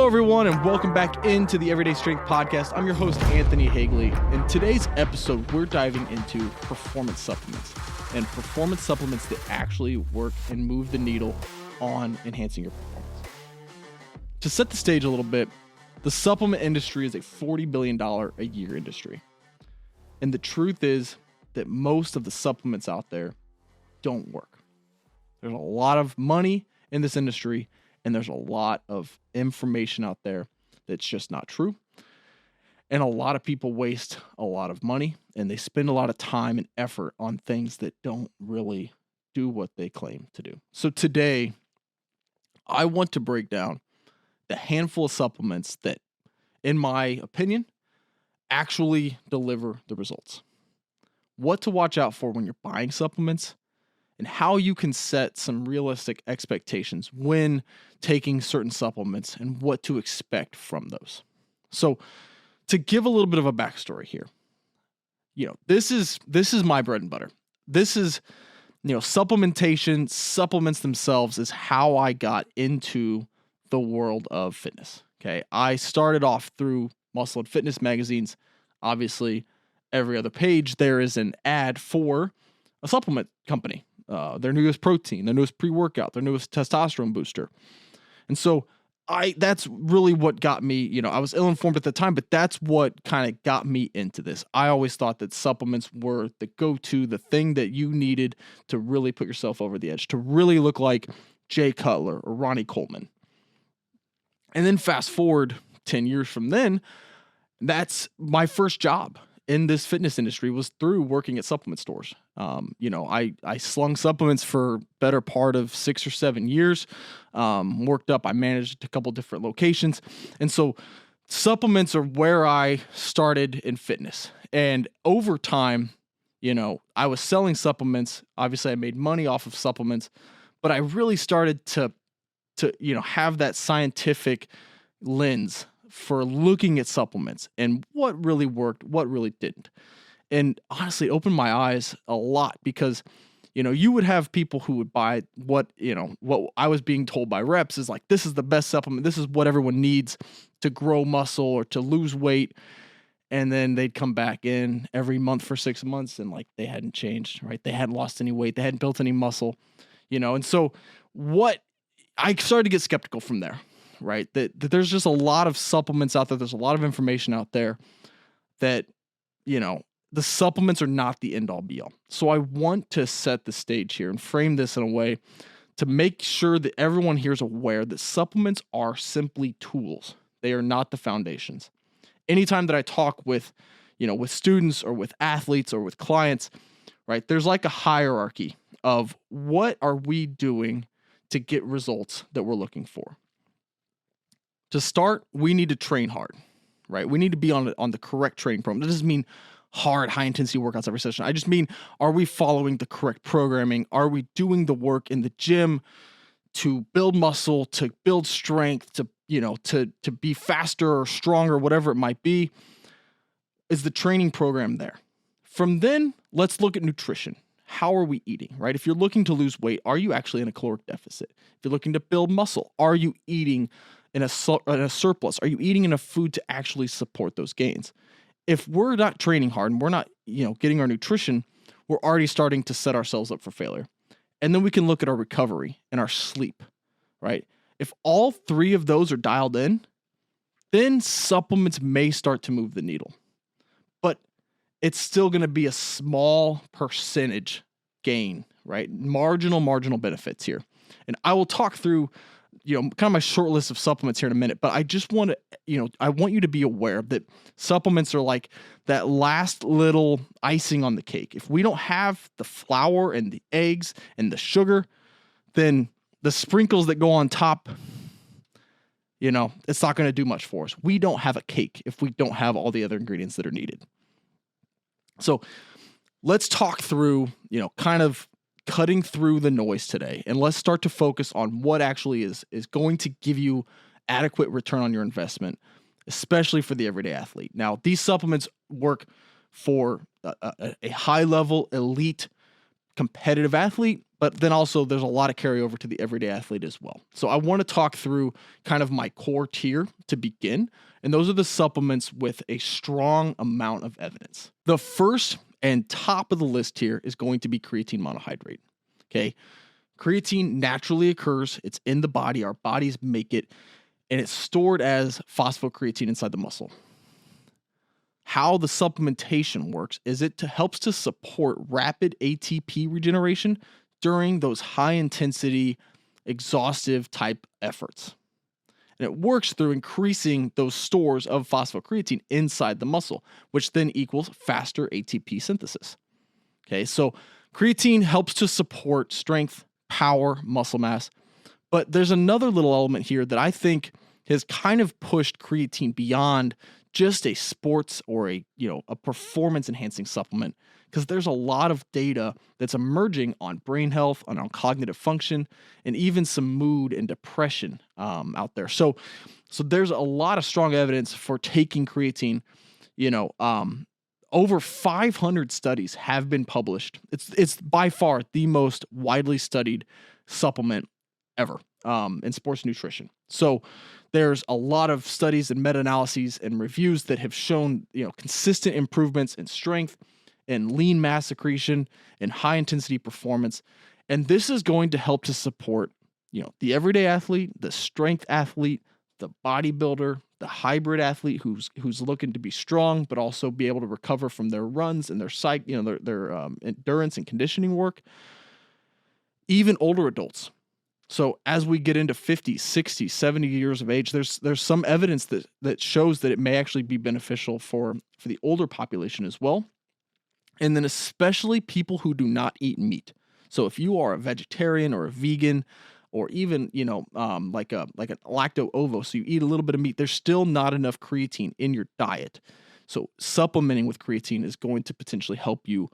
everyone, and welcome back into the Everyday Strength Podcast. I'm your host, Anthony Hagley. In today's episode, we're diving into performance supplements and performance supplements that actually work and move the needle on enhancing your performance. To set the stage a little bit, the supplement industry is a $40 billion a year industry. And the truth is that most of the supplements out there don't work. There's a lot of money in this industry, and there's a lot of information out there that's just not true. And a lot of people waste a lot of money, and they spend a lot of time and effort on things that don't really do what they claim to do. So today, I want to break down the handful of supplements that, in my opinion, actually deliver the results. What to watch out for when you're buying supplements, and how you can set some realistic expectations when taking certain supplements and what to expect from those. So to give a little bit of a backstory here, this is my bread and butter. This is, supplementation, supplements themselves is how I got into the world of fitness. Okay. I started off through Muscle and Fitness magazines. Obviously, every other page, there is an ad for a supplement company. Their newest protein, their newest pre-workout, their newest testosterone booster. And so that's really what got me, I was ill-informed at the time, but that's what kind of got me into this. I always thought that supplements were the go-to, the thing that you needed to really put yourself over the edge, to really look like Jay Cutler or Ronnie Coleman. And then fast forward 10 years from then, that's my first job in this fitness industry was through working at supplement stores. I slung supplements for better part of 6 or 7 years, worked up, I managed a couple different locations. And so supplements are where I started in fitness. And over time, I was selling supplements. Obviously I made money off of supplements, but I really started to have that scientific lens for looking at supplements and what really worked, what really didn't. And honestly, it opened my eyes a lot because, you would have people who would buy what I was being told by reps is like, this is the best supplement. This is what everyone needs to grow muscle or to lose weight. And then they'd come back in every month for 6 months and they hadn't changed, right? They hadn't lost any weight. They hadn't built any muscle, and so I started to get skeptical from there. Right? That there's just a lot of supplements out there. There's a lot of information out there that, the supplements are not the end all be all. So I want to set the stage here and frame this in a way to make sure that everyone here is aware that supplements are simply tools. They are not the foundations. Anytime that I talk with students or with athletes or with clients, right, there's like a hierarchy of what are we doing to get results that we're looking for. To start, we need to train hard, right? We need to be on the correct training program. That doesn't mean hard, high-intensity workouts every session. I just mean, are we following the correct programming? Are we doing the work in the gym to build muscle, to build strength, to be faster or stronger, whatever it might be? Is the training program there? From then, let's look at nutrition. How are we eating, right? If you're looking to lose weight, are you actually in a caloric deficit? If you're looking to build muscle, are you eating in a surplus? Are you eating enough food to actually support those gains? If we're not training hard and we're not, getting our nutrition, we're already starting to set ourselves up for failure. And then we can look at our recovery and our sleep, right? If all three of those are dialed in, then supplements may start to move the needle. But it's still going to be a small percentage gain, right? Marginal benefits here. And I will talk through kind of my short list of supplements here in a minute, but I just want to, I want you to be aware that supplements are like that last little icing on the cake. If we don't have the flour and the eggs and the sugar, then the sprinkles that go on top, it's not going to do much for us. We don't have a cake if we don't have all the other ingredients that are needed. So let's talk through, kind of cutting through the noise today, and let's start to focus on what actually is going to give you adequate return on your investment, especially for the everyday athlete. Now, these supplements work for a high-level elite competitive athlete, but then also there's a lot of carryover to the everyday athlete as well. So I want to talk through kind of my core tier to begin, and those are the supplements with a strong amount of evidence. The first and top of the list here is going to be creatine monohydrate. Okay. Creatine naturally occurs. It's in the body. Our bodies make it, and it's stored as phosphocreatine inside the muscle. How the supplementation works is it helps to support rapid ATP regeneration during those high intensity, exhaustive type efforts. And it works through increasing those stores of phosphocreatine inside the muscle, which then equals faster ATP synthesis. Okay, so creatine helps to support strength, power, muscle mass. But there's another little element here that I think has kind of pushed creatine beyond just a sports or a performance enhancing supplement, because there's a lot of data that's emerging on brain health, on cognitive function, and even some mood and depression out there. So there's a lot of strong evidence for taking creatine. Over 500 studies have been published. It's by far the most widely studied supplement ever in sports nutrition. So there's a lot of studies and meta-analyses and reviews that have shown consistent improvements in strength and lean mass secretion and high intensity performance. And this is going to help to support the everyday athlete, the strength athlete, the bodybuilder, the hybrid athlete who's looking to be strong but also be able to recover from their runs and their endurance and conditioning work. Even older adults. So as we get into 50, 60, 70 years of age, there's some evidence that shows that it may actually be beneficial for the older population as well. And then especially people who do not eat meat. So if you are a vegetarian or a vegan, or even, like an lacto-ovo, so you eat a little bit of meat, there's still not enough creatine in your diet. So supplementing with creatine is going to potentially help you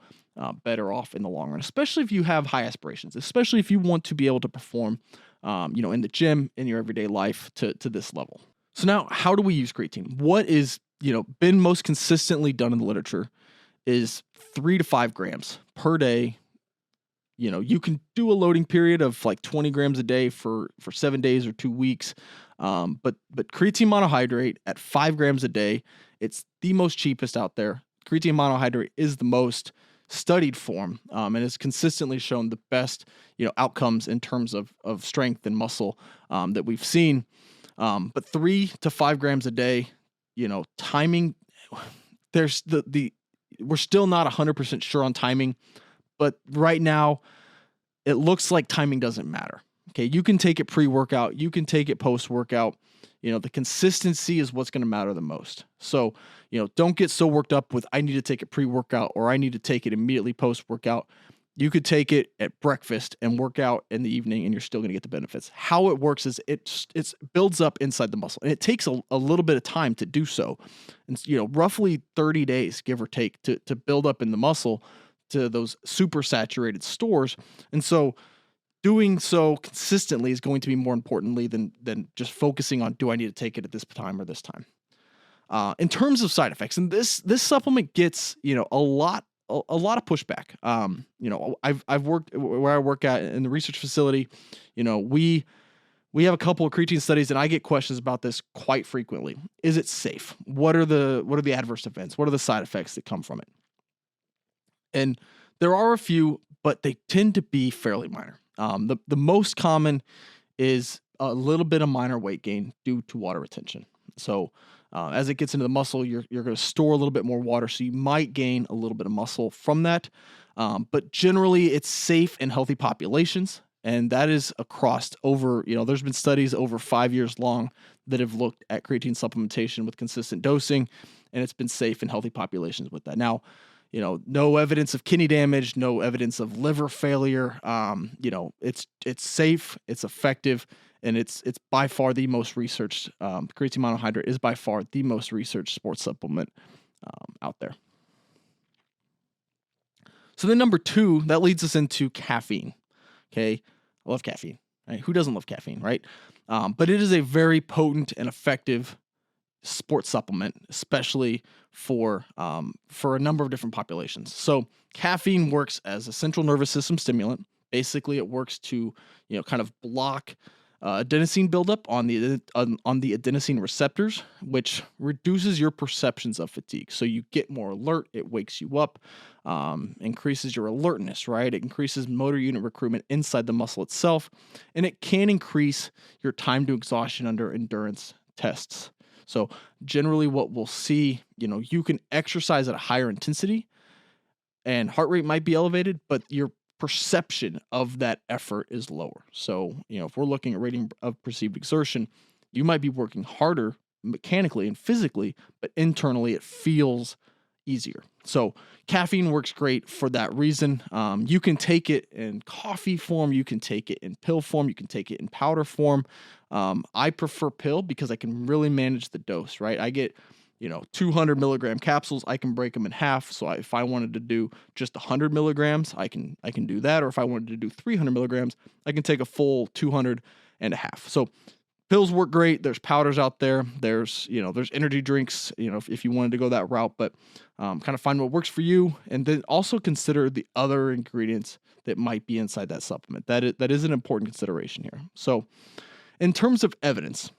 better off in the long run, especially if you have high aspirations, especially if you want to be able to perform, in the gym, in your everyday life to this level. So now, how do we use creatine? What is, been most consistently done in the literature is 3 to 5 grams per day. You can do a loading period of like 20 grams a day for 7 days or 2 weeks. But creatine monohydrate at 5 grams a day, it's the most cheapest out there. Creatine monohydrate is the most studied form, and has consistently shown the best, outcomes in terms of strength and muscle, that we've seen. But 3 to 5 grams a day, timing, there's we're still not 100% sure on timing. But right now, it looks like timing doesn't matter. Okay, you can take it pre-workout, you can take it post-workout. The consistency is what's going to matter the most. So, don't get so worked up with, I need to take it pre-workout or I need to take it immediately post-workout. You could take it at breakfast and work out in the evening and you're still going to get the benefits. How it works is it builds up inside the muscle, and it takes a little bit of time to do so. And, roughly 30 days, give or take, to build up in the muscle to those super saturated stores. And so doing so consistently is going to be more importantly than just focusing on, do I need to take it at this time or this time? In terms of side effects, and this supplement gets, a lot of pushback. I've worked where I work at in the research facility. We have a couple of creatine studies, and I get questions about this quite frequently. Is it safe? What are the adverse events? What are the side effects that come from it? And there are a few, but they tend to be fairly minor. The most common is a little bit of minor weight gain due to water retention. So as it gets into the muscle, you're going to store a little bit more water, so you might gain a little bit of muscle from that. But generally, it's safe in healthy populations, and that is across over, there's been studies over 5 years long that have looked at creatine supplementation with consistent dosing, and it's been safe in healthy populations with that. Now, no evidence of kidney damage, no evidence of liver failure. It's safe, it's effective, and it's by far the most researched. Creatine monohydrate is by far the most researched sports supplement out there. So then number 2, that leads us into caffeine. Okay, I love caffeine. Right? Who doesn't love caffeine, right? But it is a very potent and effective sports supplement, especially for a number of different populations. So caffeine works as a central nervous system stimulant. Basically, it works to kind of block adenosine buildup on the adenosine receptors, which reduces your perceptions of fatigue. So you get more alert. It wakes you up, increases your alertness, right? It increases motor unit recruitment inside the muscle itself, and it can increase your time to exhaustion under endurance tests. So generally what we'll see, you can exercise at a higher intensity and heart rate might be elevated, but your perception of that effort is lower. So, if we're looking at rating of perceived exertion, you might be working harder mechanically and physically, but internally it feels easier. So caffeine works great for that reason. You can take it in coffee form. You can take it in pill form. You can take it in powder form. I prefer pill because I can really manage the dose, right? I get 200 milligram capsules. I can break them in half. So if I wanted to do just 100 milligrams, I can do that. Or if I wanted to do 300 milligrams, I can take a full 200 and a half. So pills work great. There's powders out there. There's energy drinks, if you wanted to go that route, but kind of find what works for you. And then also consider the other ingredients that might be inside that supplement. That is an important consideration here. So in terms of evidence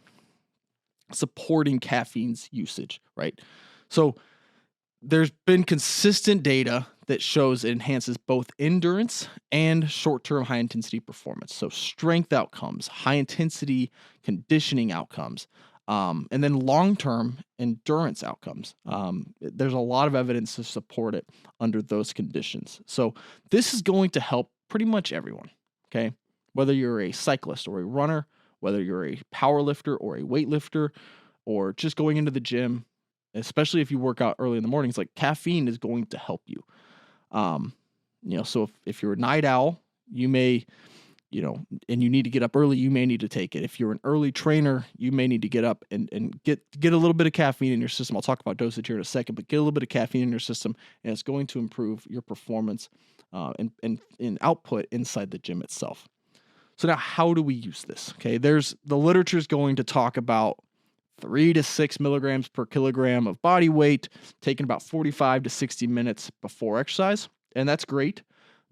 supporting caffeine's usage, right? So there's been consistent data that shows it enhances both endurance and short-term high-intensity performance. So strength outcomes, high-intensity conditioning outcomes, and then long-term endurance outcomes. There's a lot of evidence to support it under those conditions. So this is going to help pretty much everyone, okay? Whether you're a cyclist or a runner, whether you're a power lifter or a weightlifter, or just going into the gym, especially if you work out early in the mornings, like caffeine is going to help you. So if you're a night owl, you may, and you need to get up early, you may need to take it. If you're an early trainer, you may need to get up and get a little bit of caffeine in your system. I'll talk about dosage here in a second, but get a little bit of caffeine in your system, and it's going to improve your performance and output inside the gym itself. So now, how do we use this? Okay, the literature is going to talk about 3 to 6 milligrams per kilogram of body weight, taken about 45 to 60 minutes before exercise. And that's great.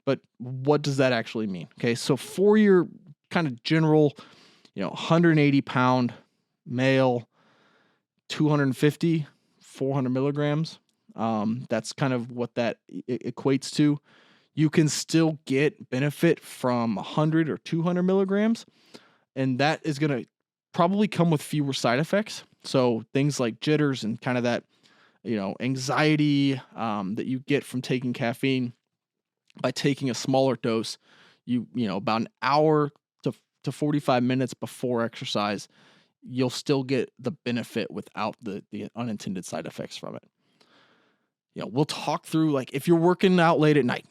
But what does that actually mean? Okay, so for your kind of general, 180 pound male, 250, 400 milligrams, that's kind of what that equates to. You can still get benefit from 100 or 200 milligrams, and that is going to probably come with fewer side effects. So things like jitters and kind of that, anxiety that you get from taking caffeine by taking a smaller dose, about an hour to 45 minutes before exercise, you'll still get the benefit without the unintended side effects from it. We'll talk through, like, if you're working out late at night,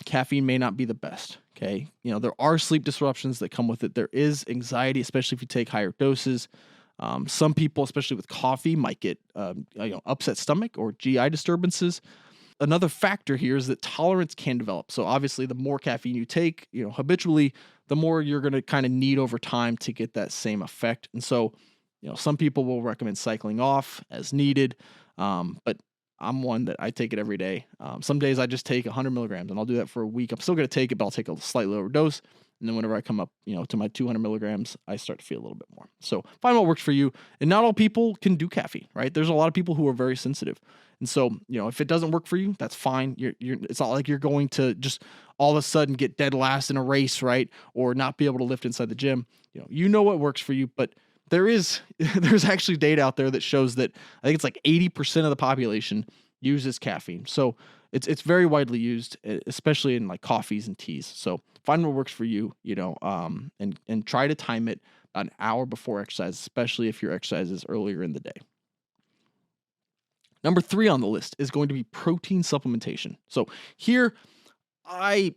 caffeine may not be the best. Okay. There are sleep disruptions that come with it. There is anxiety, especially if you take higher doses. Some people, especially with coffee, might get, upset stomach or GI disturbances. Another factor here is that tolerance can develop. So obviously the more caffeine you take, habitually, the more you're going to kind of need over time to get that same effect. And so, some people will recommend cycling off as needed. But I'm one that I take it every day. Some days I just take 100 milligrams, and I'll do that for a week. I'm still going to take it, but I'll take a slightly lower dose. And then whenever I come up, to my 200 milligrams, I start to feel a little bit more. So find what works for you. And not all people can do caffeine, right? There's a lot of people who are very sensitive. And so, if it doesn't work for you, that's fine. It's not like you're going to just all of a sudden get dead last in a race, right? Or not be able to lift inside the gym. You know what works for you, but there's actually data out there that shows that I think it's like 80% of the population uses caffeine. So it's very widely used, especially in like coffees and teas. So find what works for you, and try to time it about an hour before exercise, especially if your exercise is earlier in the day. Number 3 on the list is going to be protein supplementation. So here, I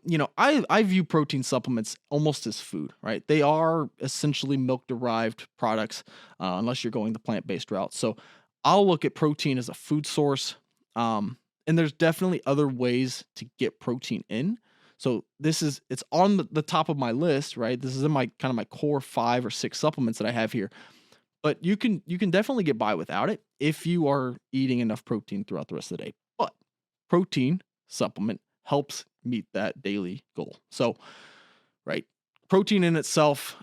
view protein supplements almost as food, right? They are essentially milk-derived products, unless you're going the plant-based route. So I'll look at protein as a food source, and there's definitely other ways to get protein in. So it's on the top of my list, right? This is in my core 5 or 6 supplements that I have here. But you can definitely get by without it if you are eating enough protein throughout the rest of the day. But protein supplement helps meet that daily goal. So, right, protein in itself,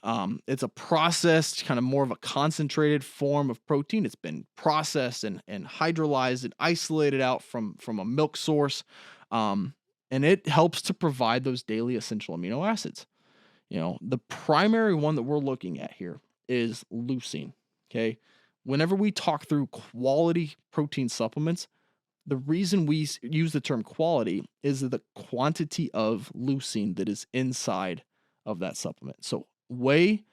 it's a processed, kind of more of a concentrated form of protein. It's been processed and hydrolyzed and isolated out from a milk source, and it helps to provide those daily essential amino acids. The primary one that we're looking at here is leucine. Okay. Whenever we talk through quality protein supplements, the reason we use the term quality is the quantity of leucine that is inside of that supplement. So, whey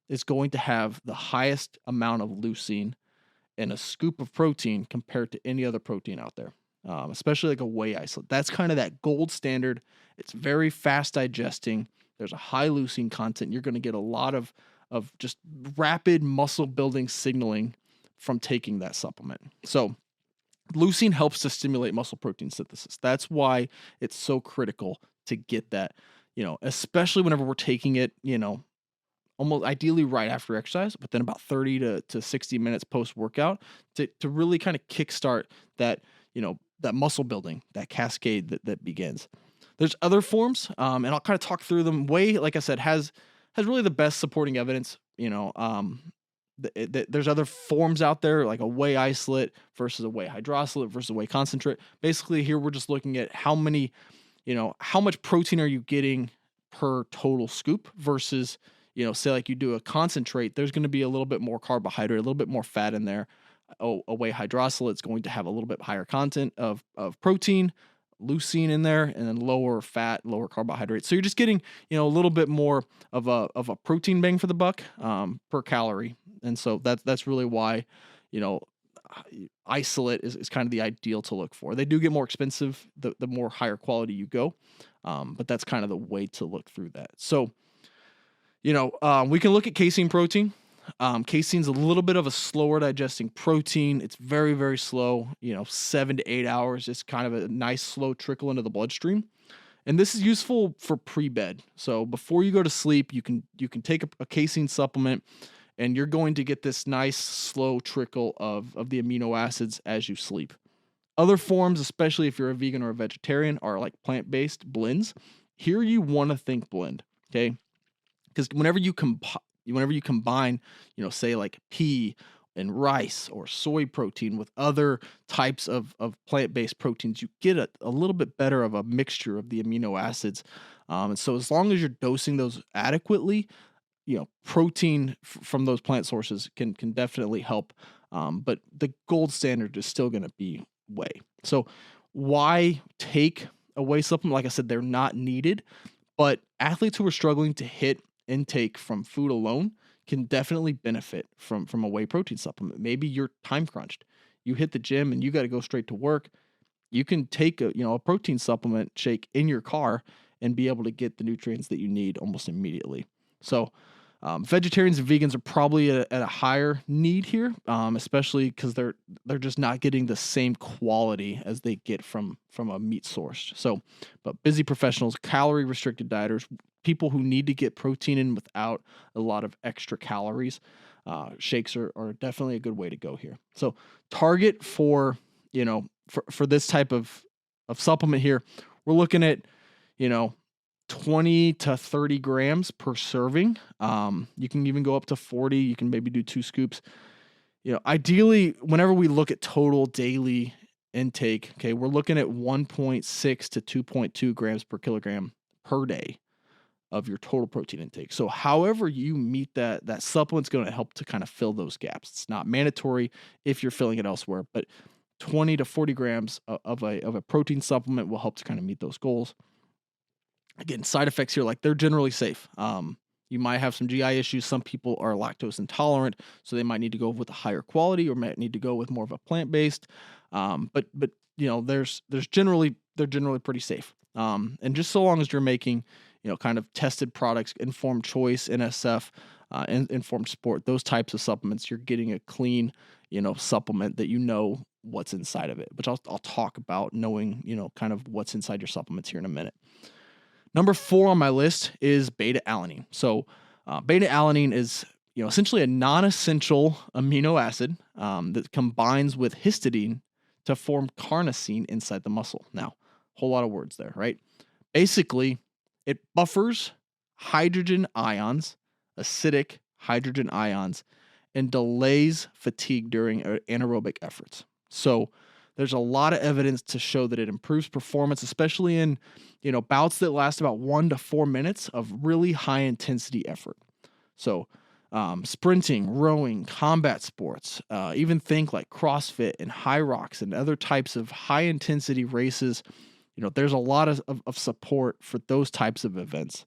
is going to have the highest amount of leucine in a scoop of protein compared to any other protein out there, especially like a whey isolate. That's kind of that gold standard. It's very fast digesting. There's a high leucine content. You're going to get a lot of just rapid muscle building signaling from taking that supplement. So leucine helps to stimulate muscle protein synthesis. That's why it's so critical to get that, especially whenever we're taking it, almost ideally right after exercise, but then about 30 to 60 minutes post workout to really kind of kickstart that, that muscle building, that cascade that begins. There's other forms, and I'll kind of talk through them. Whey, like I said, has really the best supporting evidence. There's other forms out there like a whey isolate versus a whey hydroxylate versus a whey concentrate. Basically, here we're just looking at how much protein are you getting per total scoop versus, say like you do a concentrate, there's going to be a little bit more carbohydrate, a little bit more fat in there. A whey hydroxylate is going to have a little bit higher content of protein, leucine in there, and then lower fat, lower carbohydrate. So you're just getting, a little bit more of a protein bang for the buck per calorie. And so that's really why, isolate is kind of the ideal to look for. They do get more expensive the more higher quality you go, but that's kind of the way to look through that. So, we can look at casein protein. Casein's a little bit of a slower digesting protein. It's very, very slow, 7 to 8 hours. It's kind of a nice slow trickle into the bloodstream. And this is useful for pre-bed. So before you go to sleep, you can take a casein supplement and you're going to get this nice slow trickle of the amino acids as you sleep. Other forms, especially if you're a vegan or a vegetarian, are like plant-based blends. Here you want to think blend, okay? Because whenever you combine, say like pea and rice or soy protein with other types of plant-based proteins, you get a little bit better of a mixture of the amino acids. And so as long as you're dosing those adequately, protein from those plant sources can definitely help. But the gold standard is still going to be whey. So why take a whey supplement? Like I said, they're not needed, but athletes who are struggling to hit intake from food alone can definitely benefit from a whey protein supplement. Maybe you're time crunched. You hit the gym and you got to go straight to work. You can take a protein supplement shake in your car and be able to get the nutrients that you need almost immediately. So vegetarians and vegans are probably at a higher need here, especially because they're just not getting the same quality as they get from a meat source. So, but busy professionals, calorie restricted dieters, people who need to get protein in without a lot of extra calories, shakes are definitely a good way to go here. So target for this type of supplement here, we're looking at 20 to 30 grams per serving. You can even go up to 40. You can maybe do 2 scoops. Ideally, whenever we look at total daily intake, okay, we're looking at 1.6 to 2.2 grams per kilogram per day of your total protein intake. So however you meet that supplement's going to help to kind of fill those gaps. It's not mandatory if you're filling it elsewhere, but 20 to 40 grams of a protein supplement will help to kind of meet those goals. Again, side effects here, like they're generally safe. You might have some GI issues. Some people are lactose intolerant, so they might need to go with a higher quality or might need to go with more of a plant-based. But they're generally pretty safe. And just so long as you're making, kind of tested products, informed choice, NSF, informed sport, those types of supplements, you're getting a clean, supplement that what's inside of it, which I'll talk about knowing, kind of what's inside your supplements here in a minute. Number 4 on my list is beta-alanine. So beta-alanine is, essentially a non-essential amino acid that combines with histidine to form carnosine inside the muscle. Now, whole lot of words there, right? Basically, it buffers hydrogen ions, acidic hydrogen ions, and delays fatigue during anaerobic efforts. So there's a lot of evidence to show that it improves performance, especially in bouts that last about 1 to 4 minutes of really high intensity effort. So sprinting, rowing, combat sports, even think like CrossFit and high rocks and other types of high intensity races. There's a lot of support for those types of events.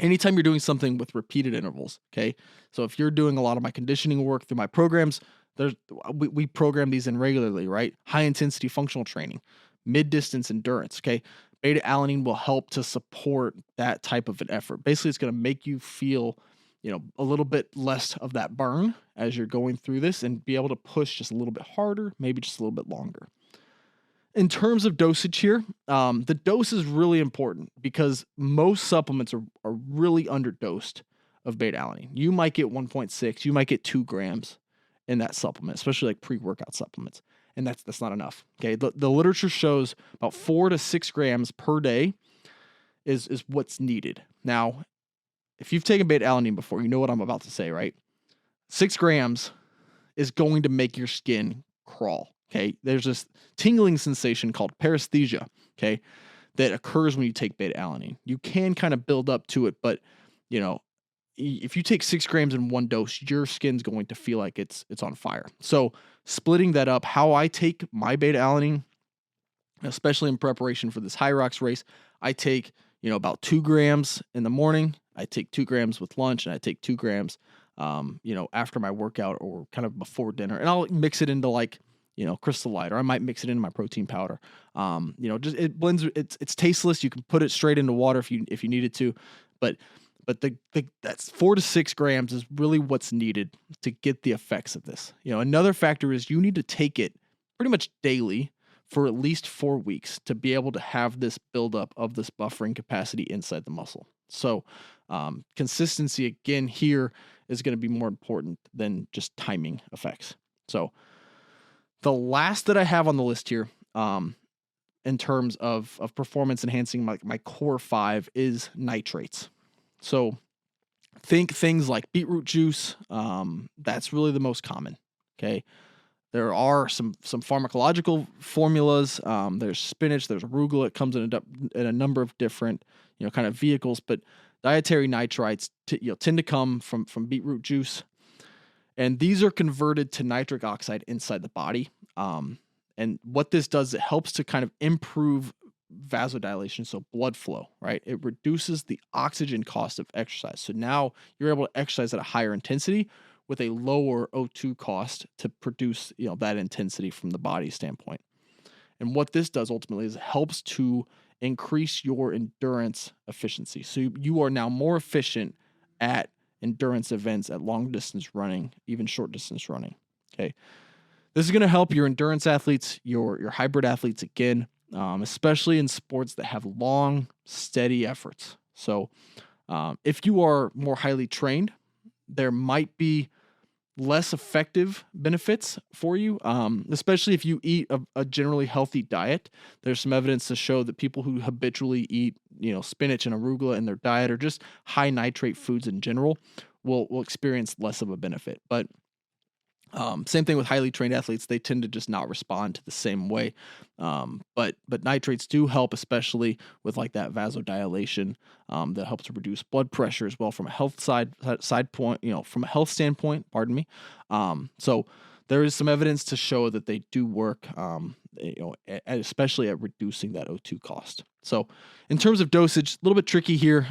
Anytime you're doing something with repeated intervals, okay? So if you're doing a lot of my conditioning work through my programs, we program these in regularly, right? High intensity functional training, mid-distance endurance, okay? Beta-alanine will help to support that type of an effort. Basically, it's going to make you feel, a little bit less of that burn as you're going through this and be able to push just a little bit harder, maybe just a little bit longer. In terms of dosage here, the dose is really important because most supplements are really underdosed of beta-alanine. You might get 1.6, you might get 2 grams in that supplement, especially like pre-workout supplements. And that's not enough. Okay. The literature shows about 4 to 6 grams per day is what's needed. Now, if you've taken beta-alanine before, you know what I'm about to say, right? 6 grams is going to make your skin crawl. Okay. There's this tingling sensation called paresthesia. Okay. That occurs when you take beta-alanine. You can kind of build up to it, but if you take 6 grams in one dose, your skin's going to feel like it's on fire. So splitting that up, how I take my beta-alanine, especially in preparation for this High Rocks race, I take, about 2 grams in the morning. I take 2 grams with lunch, and I take 2 grams, after my workout or kind of before dinner. And I'll mix it into like, Crystal Light, or I might mix it into my protein powder. Just it blends. It's tasteless. You can put it straight into water if you needed to, but that's 4 to 6 grams is really what's needed to get the effects of this. Another factor is you need to take it pretty much daily for at least 4 weeks to be able to have this buildup of this buffering capacity inside the muscle. So consistency again here is going to be more important than just timing effects. So the last that I have on the list here, in terms of performance enhancing, my core 5 is nitrates. So think things like beetroot juice. That's really the most common. Okay. There are some pharmacological formulas. There's spinach, there's arugula. It comes in a number of different, kind of vehicles, but dietary nitrites tend to come from beetroot juice. And these are converted to nitric oxide inside the body. And what this does, it helps to kind of improve vasodilation, so blood flow, right? It reduces the oxygen cost of exercise. So now you're able to exercise at a higher intensity with a lower O2 cost to produce, that intensity from the body standpoint. And what this does ultimately is it helps to increase your endurance efficiency. So you are now more efficient at endurance events, at long distance running, even short distance running. Okay. This is going to help your endurance athletes, your hybrid athletes again, especially in sports that have long, steady efforts. So if you are more highly trained, there might be less effective benefits for you, especially if you eat a generally healthy diet. There's some evidence to show that people who habitually eat, spinach and arugula in their diet or just high nitrate foods in general will experience less of a benefit. But same thing with highly trained athletes. They tend to just not respond to the same way. But nitrates do help, especially with like that vasodilation, that helps to reduce blood pressure as well from a health side point, from a health standpoint, pardon me. So there is some evidence to show that they do work, especially at reducing that O2 cost. So in terms of dosage, a little bit tricky here,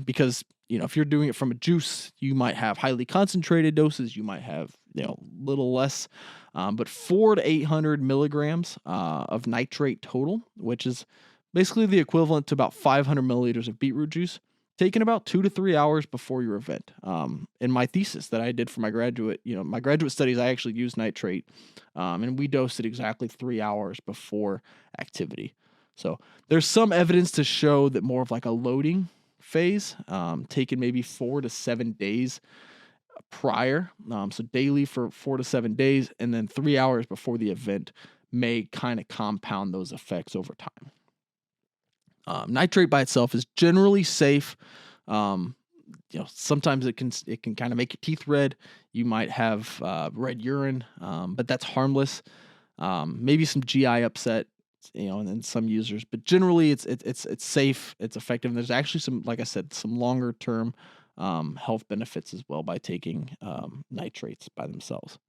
because if you're doing it from a juice, you might have highly concentrated doses. You might have, little less, but 400 to 800 milligrams of nitrate total, which is basically the equivalent to about 500 milliliters of beetroot juice, taken about 2 to 3 hours before your event. In my thesis that I did for my graduate studies, I actually used nitrate, and we dosed it exactly 3 hours before activity. So there's some evidence to show that more of like a loading phase, taken maybe 4 to 7 days prior. So daily for 4 to 7 days, and then 3 hours before the event may kind of compound those effects over time. Nitrate by itself is generally safe. Sometimes it can kind of make your teeth red. You might have red urine, but that's harmless. Maybe some GI upset, and some users, but generally it's safe, it's effective. And there's actually some, like I said, some longer term health benefits as well by taking nitrates by themselves.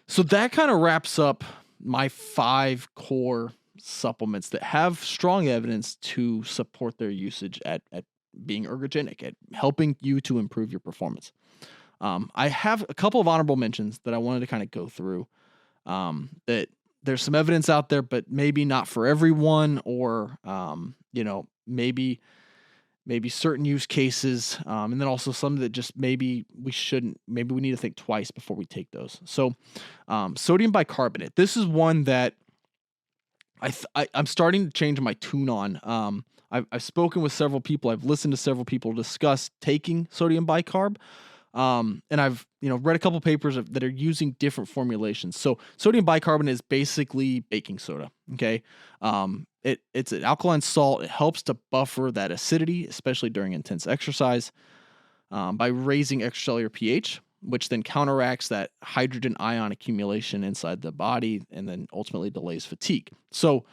So that kind of wraps up my 5 core supplements that have strong evidence to support their usage at being ergogenic, at helping you to improve your performance. I have a couple of honorable mentions that I wanted to kind of go through. That there's some evidence out there, but maybe not for everyone, or maybe certain use cases, and then also some that just maybe we need to think twice before we take those. So sodium bicarbonate, this is one that I'm starting to change my tune on. I've spoken with several people, I've listened to several people discuss taking sodium bicarb, and I've read a couple papers that are using different formulations. So sodium bicarbonate is basically baking soda. Okay, it's an alkaline salt. It helps to buffer that acidity, especially during intense exercise, by raising extracellular pH, which then counteracts that hydrogen ion accumulation inside the body, and then ultimately delays fatigue. So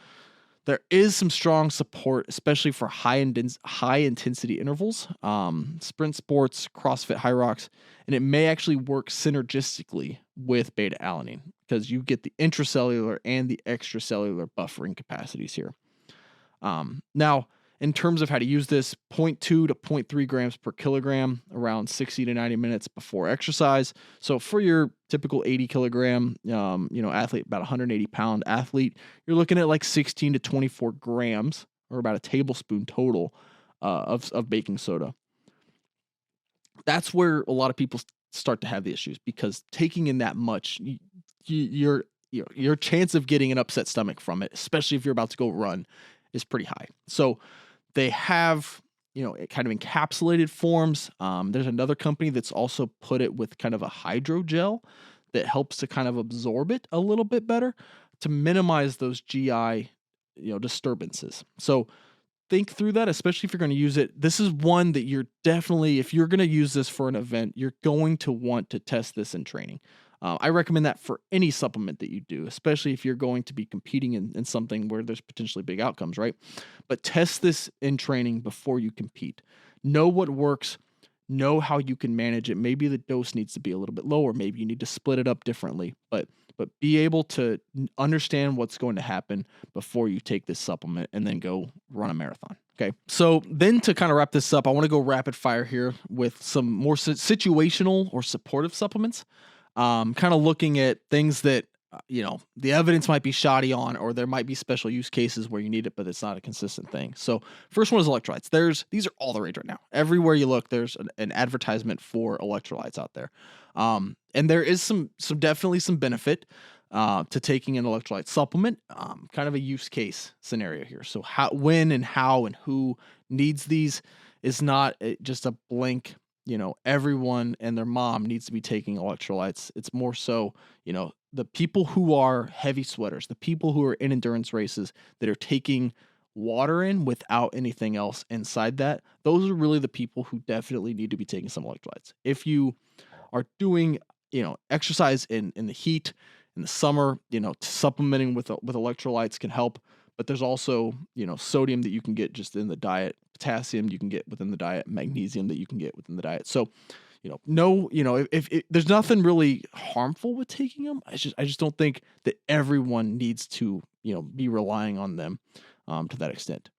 there is some strong support, especially for high intensity intervals, sprint sports, CrossFit, high rocks, and it may actually work synergistically with beta alanine because you get the intracellular and the extracellular buffering capacities here. Now, in terms of how to use this, 0.2 to 0.3 grams per kilogram around 60 to 90 minutes before exercise. So for your typical 80 kilogram, athlete, about 180 pound athlete, you're looking at like 16 to 24 grams, or about a tablespoon total of baking soda. That's where a lot of people start to have the issues, because taking in that much, your chance of getting an upset stomach from it, especially if you're about to go run, is pretty high. So they have, kind of encapsulated forms. There's another company that's also put it with kind of a hydrogel that helps to kind of absorb it a little bit better to minimize those GI, disturbances. So think through that, especially if you're going to use it. This is one that you're definitely, if you're going to use this for an event, you're going to want to test this in training. I recommend that for any supplement that you do, especially if you're going to be competing in something where there's potentially big outcomes, right? But test this in training before you compete. Know what works. Know how you can manage it. Maybe the dose needs to be a little bit lower. Maybe you need to split it up differently. But be able to understand what's going to happen before you take this supplement and then go run a marathon. Okay, so then to kind of wrap this up, I want to go rapid fire here with some more situational or supportive supplements. Kind of looking at things that, the evidence might be shoddy on, or there might be special use cases where you need it, but it's not a consistent thing. So first one is electrolytes. These are all the rage right now. Everywhere you look, there's an advertisement for electrolytes out there. And there is definitely some benefit, to taking an electrolyte supplement, kind of a use case scenario here. So when and how and who needs these is not just a blank, everyone and their mom needs to be taking electrolytes. It's more so, the people who are heavy sweaters, the people who are in endurance races that are taking water in without anything else inside that, those are really the people who definitely need to be taking some electrolytes. If you are doing, exercise in the heat, in the summer, supplementing with electrolytes can help. But there's also, sodium that you can get just in the diet, potassium you can get within the diet, magnesium that you can get within the diet. So, if there's nothing really harmful with taking them, I just don't think that everyone needs to, be relying on them to that extent.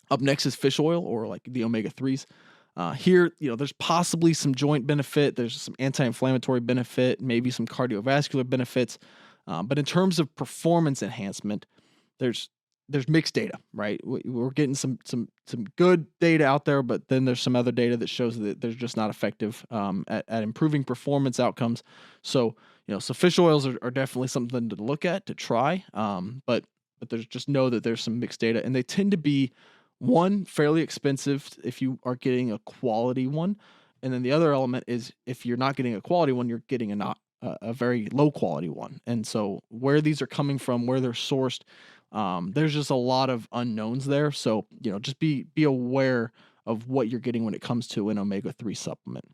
Up next is fish oil, or like the omega-3s. Here, there's possibly some joint benefit. There's some anti-inflammatory benefit, maybe some cardiovascular benefits. But in terms of performance enhancement, there's mixed data, right? We're getting some good data out there, but then there's some other data that shows that they're just not effective at improving performance outcomes. So, so fish oils are definitely something to look at, to try. But there's just know that there's some mixed data, and they tend to be One, fairly expensive if you are getting a quality one. And then the other element is if you're not getting a quality one, you're getting a very low quality one. And so where these are coming from, where they're sourced, there's just a lot of unknowns there. So, just be aware of what you're getting when it comes to an omega-3 supplement.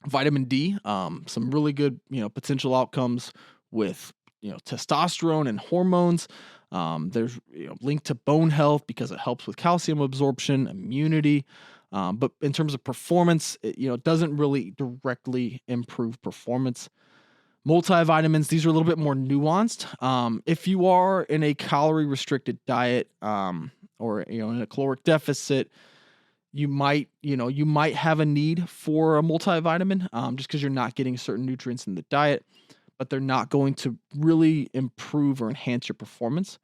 Vitamin D, some really good, potential outcomes with, testosterone and hormones. There's linked to bone health because it helps with calcium absorption, immunity. But in terms of performance, it doesn't really directly improve performance. Multivitamins, these are a little bit more nuanced. If you are in a calorie restricted diet, or in a caloric deficit, you might have a need for a multivitamin, just because you're not getting certain nutrients in the diet, but they're not going to really improve or enhance your performance.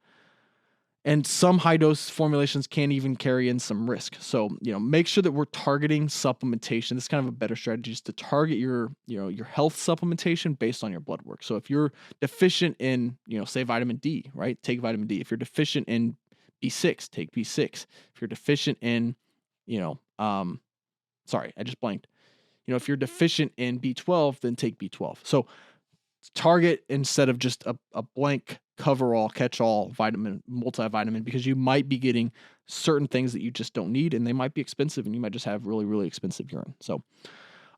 And some high dose formulations can even carry in some risk. So, make sure that we're targeting supplementation. This is kind of a better strategy, is to target your health supplementation based on your blood work. So if you're deficient in, say vitamin D, right? Take vitamin D. If you're deficient in B6, take B6. If you're deficient in, sorry, I just blanked. If you're deficient in B12, then take B12. So target instead of just a blank coverall, catch-all multivitamin, because you might be getting certain things that you just don't need, and they might be expensive, and you might just have really, really expensive urine. So,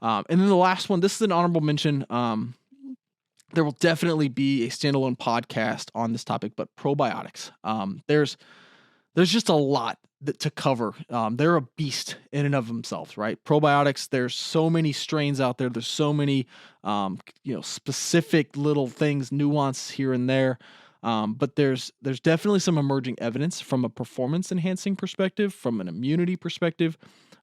and then the last one, this is an honorable mention. There will definitely be a standalone podcast on this topic, but probiotics. There's just a lot to cover. They're a beast in and of themselves, right? Probiotics, there's so many strains out there. There's so many, specific little things, nuance here and there. But there's definitely some emerging evidence from a performance enhancing perspective, from an immunity perspective.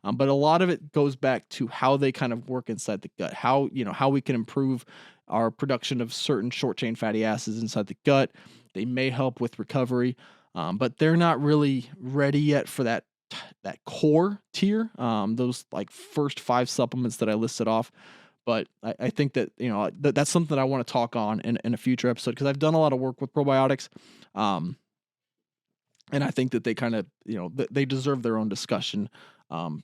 But a lot of it goes back to how they kind of work inside the gut, how we can improve our production of certain short chain fatty acids inside the gut. They may help with recovery. But they're not really ready yet for that core tier, those like first 5 supplements that I listed off. But I think that, that's something that I want to talk on in a future episode, because I've done a lot of work with probiotics. And I think that they kind of, they deserve their own discussion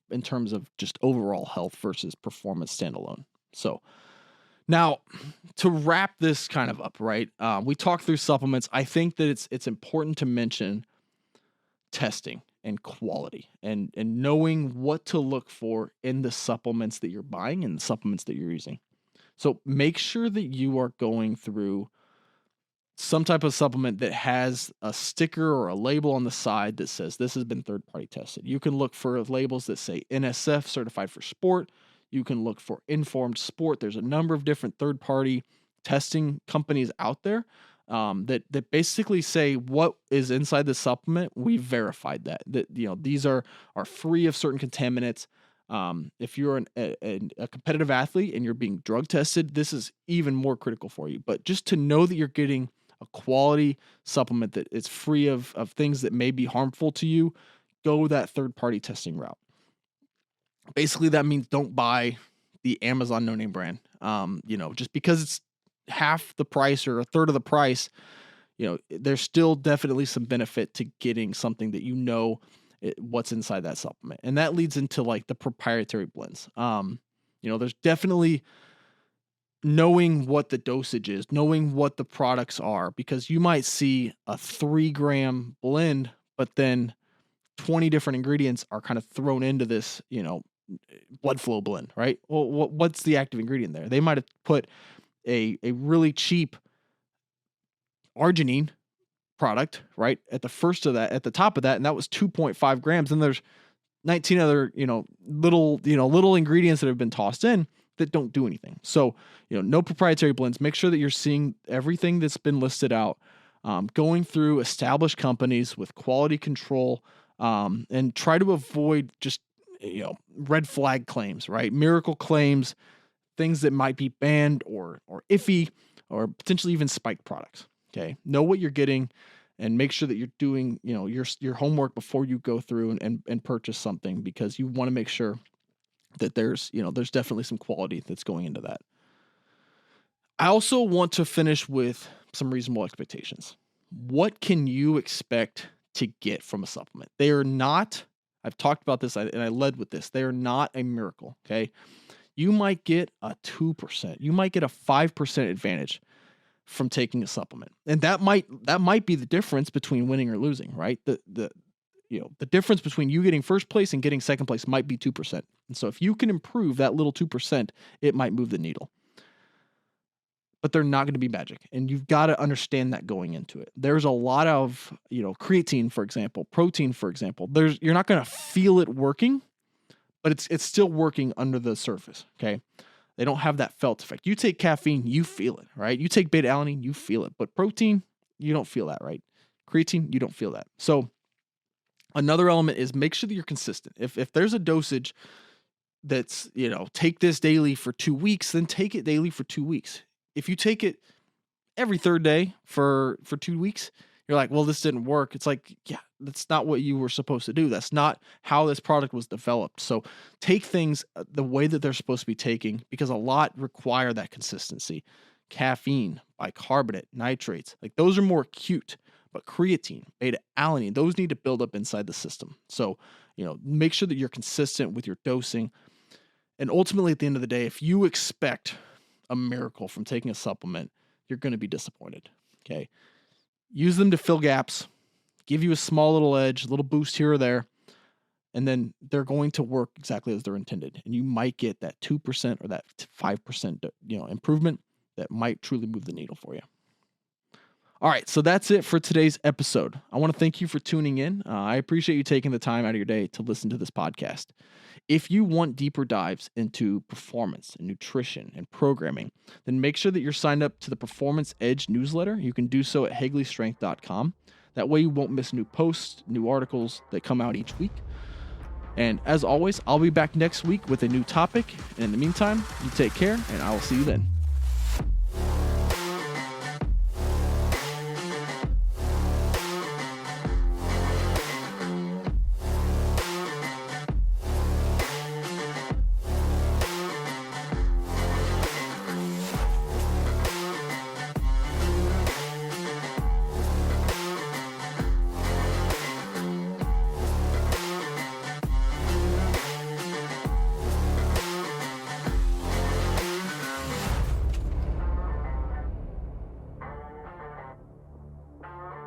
in terms of just overall health versus performance standalone. So now, to wrap this kind of up, right? We talked through supplements. I think that it's important to mention testing and quality and knowing what to look for in the supplements that you're buying and the supplements that you're using. So make sure that you are going through some type of supplement that has a sticker or a label on the side that says this has been third-party tested. You can look for labels that say NSF, certified for sport. You can look for Informed Sport. There's a number of different third-party testing companies out there that basically say what is inside the supplement. We verified that these are free of certain contaminants. If you're a competitive athlete and you're being drug tested, this is even more critical for you. But just to know that you're getting a quality supplement that is free of things that may be harmful to you, go that third-party testing route. Basically, that means don't buy the Amazon no-name brand. Just because it's half the price or a third of the price, there's still definitely some benefit to getting something that what's inside that supplement. And that leads into like the proprietary blends. There's definitely knowing what the dosage is, knowing what the products are, because you might see a 3-gram blend, but then 20 different ingredients are kind of thrown into this, blood flow blend, right? Well, what's the active ingredient there? They might have put a really cheap arginine product, right, at the top of that, and that was 2.5 grams. And there's 19 other, little ingredients that have been tossed in that don't do anything. So, no proprietary blends. Make sure that you're seeing everything that's been listed out, going through established companies with quality control, and try to avoid just, red flag claims, right? Miracle claims, things that might be banned or iffy or potentially even spike products. Okay. Know what you're getting and make sure that you're doing, your homework before you go through and purchase something, because you want to make sure that there's definitely some quality that's going into that. I also want to finish with some reasonable expectations. What can you expect to get from a supplement. They are not, I've talked about this and I led with this, they are not a miracle, okay? You might get a 2%, you might get a 5% advantage from taking a supplement. And that might be the difference between winning or losing, right? The difference between you getting first place and getting second place might be 2%. And so if you can improve that little 2%, it might move the needle. But they're not going to be magic. And you've got to understand that going into it. There's a lot of, creatine, for example, protein, for example. You're not going to feel it working, but it's still working under the surface, okay? They don't have that felt effect. You take caffeine, you feel it, right? You take beta-alanine, you feel it. But protein, you don't feel that, right? Creatine, you don't feel that. So another element is make sure that you're consistent. If there's a dosage that's, take this daily for 2 weeks, then take it daily for 2 weeks. If you take it every third day for 2 weeks, you're like, well, this didn't work. It's like, yeah, that's not what you were supposed to do. That's not how this product was developed. So take things the way that they're supposed to be taking, because a lot require that consistency. Caffeine, bicarbonate, nitrates, like those are more acute, but creatine, beta-alanine, those need to build up inside the system. So, make sure that you're consistent with your dosing. And ultimately, at the end of the day, if you expect a miracle from taking a supplement, you're going to be disappointed. Okay. Use them to fill gaps, give you a small little edge, a little boost here or there, and then they're going to work exactly as they're intended. And you might get that 2% or that 5%, improvement that might truly move the needle for you. All right, so that's it for today's episode. I want to thank you for tuning in. I appreciate you taking the time out of your day to listen to this podcast. If you want deeper dives into performance and nutrition and programming, then make sure that you're signed up to the Performance Edge newsletter. You can do so at HegleyStrength.com. That way you won't miss new posts, new articles that come out each week. And as always, I'll be back next week with a new topic. And in the meantime, you take care, and I will see you then.